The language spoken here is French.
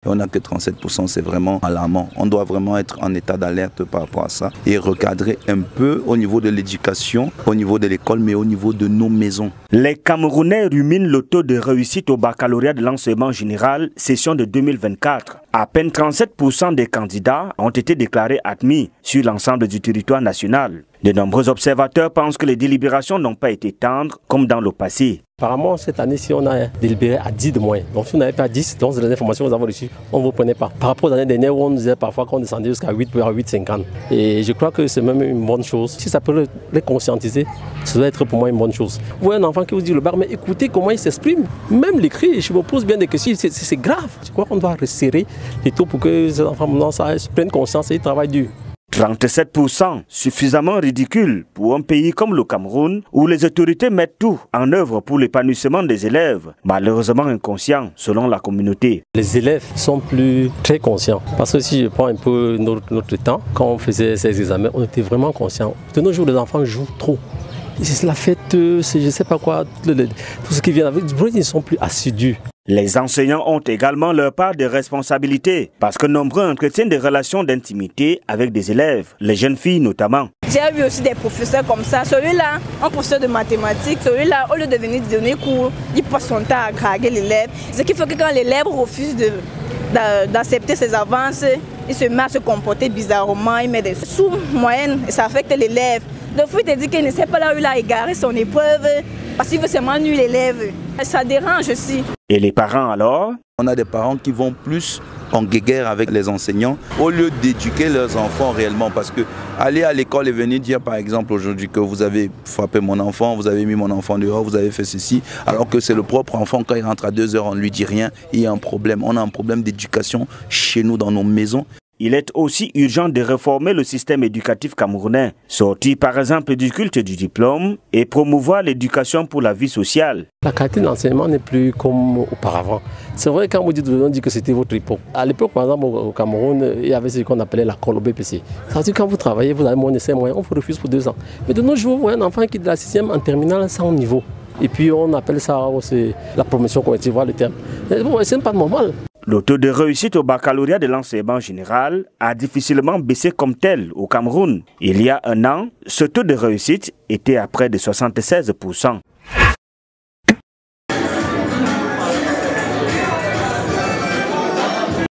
Et on n'a que 37%, c'est vraiment alarmant. On doit vraiment être en état d'alerte par rapport à ça et recadrer un peu au niveau de l'éducation, au niveau de l'école, mais au niveau de nos maisons. Les Camerounais ruminent le taux de réussite au baccalauréat de l'enseignement général, session de 2024. À peine 37% des candidats ont été déclarés admis sur l'ensemble du territoire national. De nombreux observateurs pensent que les délibérations n'ont pas été tendres comme dans le passé. Apparemment, cette année-ci, on a délibéré à 10 de moins. Donc, si on n'avait pas 10, donc les informations que nous avons reçues, on ne vous prenait pas. Par rapport aux années dernières où on disait parfois qu'on descendait jusqu'à 8 ou à 8,50. Et je crois que c'est même une bonne chose. Si ça peut les conscientiser, ça doit être pour moi une bonne chose. Vous voyez un enfant qui vous dit le bar, mais écoutez comment il s'exprime. Même l'écrit, je me pose bien des questions, c'est grave. Je crois qu'on doit resserrer les taux pour que ces enfants prennent conscience et ils travaillent dur. 37%, suffisamment ridicule pour un pays comme le Cameroun où les autorités mettent tout en œuvre pour l'épanouissement des élèves, malheureusement inconscients selon la communauté. Les élèves sont plus très conscients parce que si je prends un peu notre temps, quand on faisait ces examens, on était vraiment conscients. De nos jours, les enfants jouent trop. C'est la fête, c'est je ne sais pas quoi, tout ce qui vient avec, ils ne sont plus assidus. Les enseignants ont également leur part de responsabilité parce que nombreux entretiennent des relations d'intimité avec des élèves, les jeunes filles notamment. J'ai vu aussi des professeurs comme ça. Celui-là, un professeur de mathématiques, celui-là, au lieu de venir donner cours, il passe son temps à draguer l'élève. Ce qui fait que quand l'élève refuse d'accepter ses avances, il se met à se comporter bizarrement, il met des sous-moyennes et ça affecte l'élève. Le fou te dit qu'il ne sait pas là où il a égaré son épreuve parce qu'il veut seulement nuire l'élève. Ça dérange aussi. Et les parents alors? On a des parents qui vont plus en guéguerre avec les enseignants au lieu d'éduquer leurs enfants réellement. Parce que aller à l'école et venir dire par exemple aujourd'hui que vous avez frappé mon enfant, vous avez mis mon enfant dehors, vous avez fait ceci, alors que c'est le propre enfant, quand il rentre à 2 heures, on ne lui dit rien, il y a un problème. On a un problème d'éducation chez nous, dans nos maisons. Il est aussi urgent de réformer le système éducatif camerounais, sortir par exemple du culte du diplôme et promouvoir l'éducation pour la vie sociale. La qualité de l'enseignement n'est plus comme auparavant. C'est vrai quand vous dites, on dit que c'était votre époque. À l'époque, par exemple, au Cameroun, il y avait ce qu'on appelait la colle au BPC. C'est-à-dire quand vous travaillez, vous avez moins de 5 mois, on vous refuse pour 2 ans. Mais de nos jours, vous voyez un enfant qui est de la 6e en terminale sans niveau. Et puis on appelle ça aussi la promotion collective, voilà le terme. Bon, c'est pas normal. Le taux de réussite au baccalauréat de l'enseignement général a difficilement baissé comme tel au Cameroun. Il y a un an, ce taux de réussite était à près de 76%.